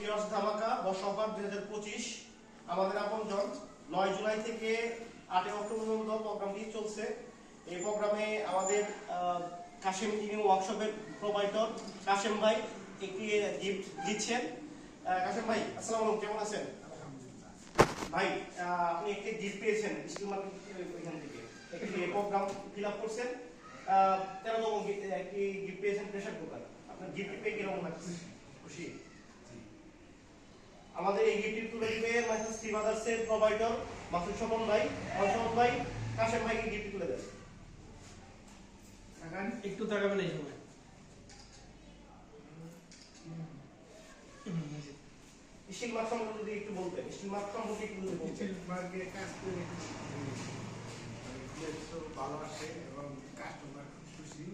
Years ধামাকা বর্ষা offer 2025 আমাদের আপনজন 9 জুলাই থেকে 8 অক্টোবর পর্যন্ত প্রোগ্রামটি চলছে। এই প্রোগ্রামে আমাদের কাশেম টিভি ওয়ার্কশপের প্রোভাইডার কাশেম ভাই একটি গিফট দিচ্ছেন। কাশেম ভাই আসসালামু আলাইকুম, কেমন আছেন? ভাই আপনি একটি গিফট পেয়েছেন স্টিল মার্কেট এখান থেকে, একটি প্রোগ্রাম ফিল আপ করছেন, 13তম একটি গিফট পেয়েছেন প্রেসার কুকার। আপনার গিফট পেয়ে কিরকম লাগছে? খুশি? আমাদের এই গিফট তুলে দিবে মাইসেস শ্রী মাদার্সের প্রোভাইডার মাসুদ স্বপন ভাই। স্বপন ভাই কাশেম ভাইকে গিফট তুলে দেন। একটু তাকাবেন এই সময়। স্টিল মার্ক সম্পর্কে যদি একটু বলতেন, স্টিল মার্ক সম্পর্কে একটু যদি বলতেন। স্টিল মার্কে কাজ করে ভালো আসে এবং কাস্টমার খুব খুশি।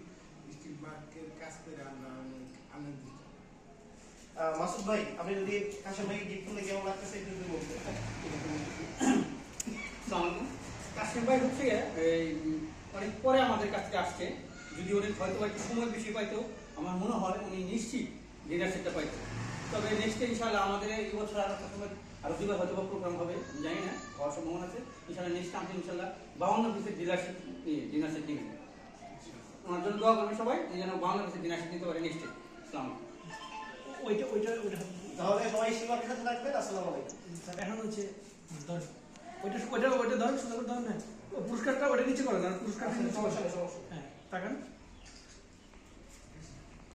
স্টিল মার্কের কাজ করে আমরা অনেক আনন্দিত। মাসুদ ভাই আপনি যদি কাশেম ভাইকে গিফট তুলে কেমন লাগতেছে একটু যদি বলতেন। কাশেম ভাই হচ্ছে এই অনেক পরে আমাদের কাছে আসছে, যদি উনি হয়তো একটু সময় বেশি পাইতো আমার মনে হয় উনি নিশ্চিত ডিনার সেটটা পাইতো। তবে নেক্সট ইনশাআল্লাহ আমাদের এই বছর আরো দুবার হয়তো প্রোগ্রাম হবে, জানি না, হওয়ার সম্ভাবনা আছে। ইনশাআল্লাহ নেক্সট টাইম ইনশাআল্লাহ 52 পিসের ডিনার সেট দিবেন। আমার জন্য দোয়া করবেন সবাই যেন 52 পিসের ডিনার সেট দিতে পারে নেক্সট টাইম। আসসালামু আলাইকুম। তাহলে সবাই স্টিল মার্কের সাথে থাকবেন। আসসালামু আলাইকুম। এখন হচ্ছে ধর ওইটা ধর সুন্দর করে ধর না, পুরস্কারটা ওটা নিচে করে না, পুরস্কার সমস্যা নেই, সমস্যা। হ্যাঁ তাকান।